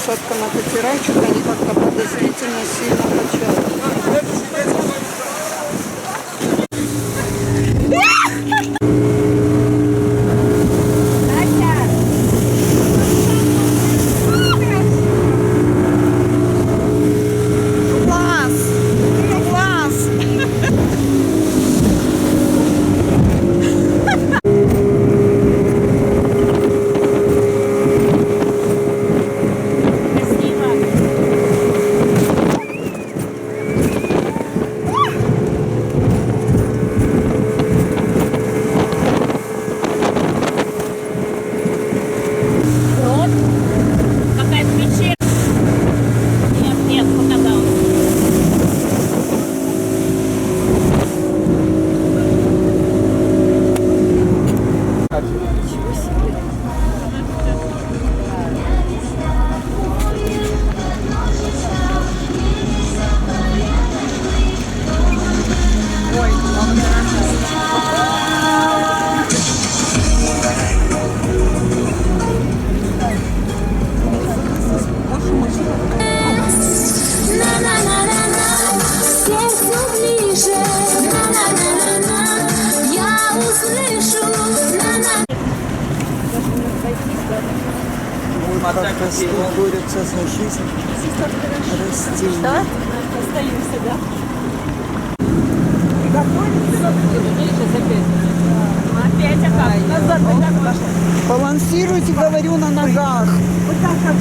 лошадка на катера, что-то они как-то подозрительно сильно качают. Как-то борются за жизнь растений. Что? Остаемся, да? Опять. Балансируйте, говорю, на ногах. Вот так как...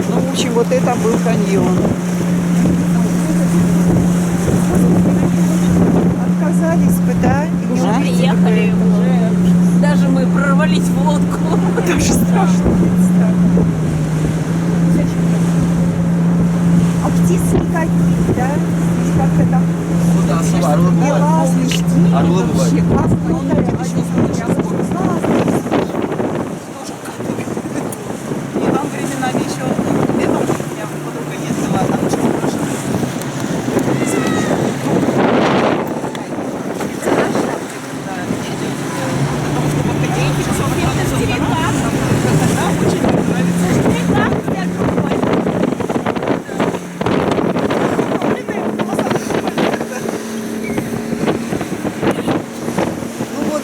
Ну, в общем, вот это был каньон. Отказались бы, да? Уже приехали, уже. Даже мы прорвались в лодку. Даже страшно. А птиц никаких, да? Как-то там... Орлы бывают. И вам временами еще летом у меня подруга ездила, там очень хорошо.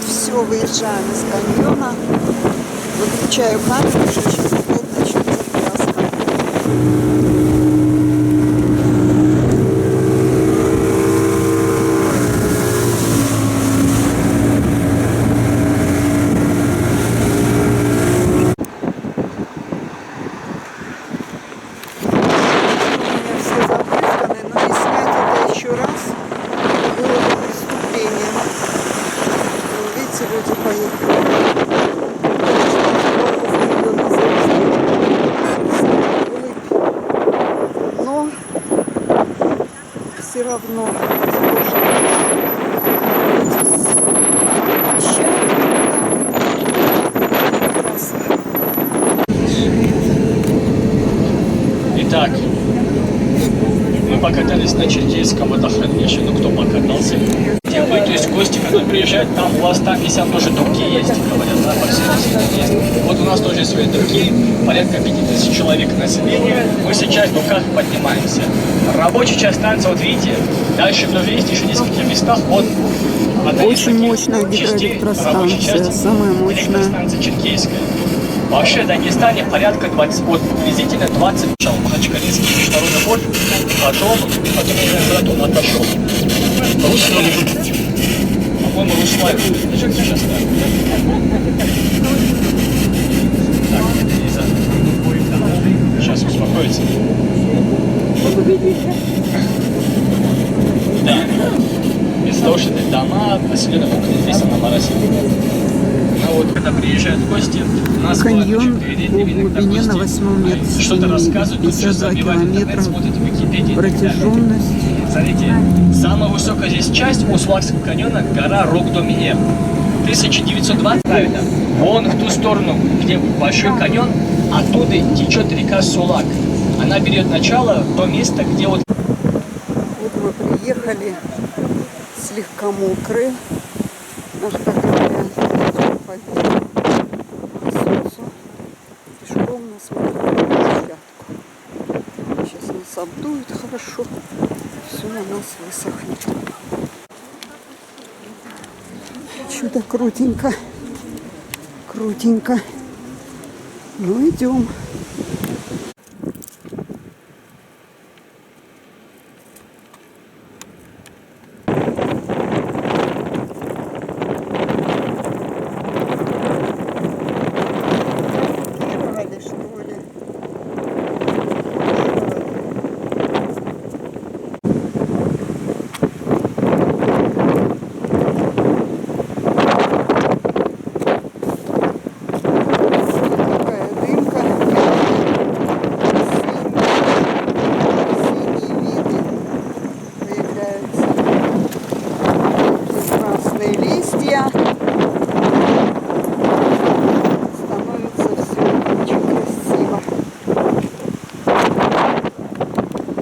Все, выезжаем из каньона, выключаю камеру, уже сейчас опять начнется пляска. Все забрызганы, но и снять это еще раз было бы преступлением. Видите, люди поехали. Но все равно Итак, мы покатались на Черкесском водохранилище, ну кто покатался? Вы, то есть гости, когда приезжают, там у вас там, если там тоже турки есть, говорят, да, по всей России есть. Вот у нас тоже свои турки, порядка 5000 человек населения. Мы сейчас в руках поднимаемся. Рабочая часть станции, вот видите, дальше тоже есть еще в нескольких местах. Вот очень мощная гидроэлектростанция, самая мощная. Станция Черкесская. Вообще в Дагестане порядка 20, вот приблизительно 20 начал Махачкалинский международный порт, потом я не знаю, куда он отошел. Руслан, по-моему, Руслан, сейчас так. Сейчас успокоится. Да. Из-за того, что это дома, населенные пункты, здесь на морозе. А вот когда приезжают гости, у нас каньон по глубине на 8 метре, что-то рассказывают, 52 километра протяженность. Смотрите, самая высокая здесь часть Услакского каньона — гора Рок-Домиер. 1920, правильно, вон в ту сторону, где большой каньон, оттуда течет река Сулак. Она берет начало в то место, где вот... Вот мы приехали, слегка мокрые, мягко говоря, по солнцу. идем на смотровую площадку. Сейчас нас обдует хорошо. Все у нас высохнет. Чудо крутенько. Крутенько. Ну, идем.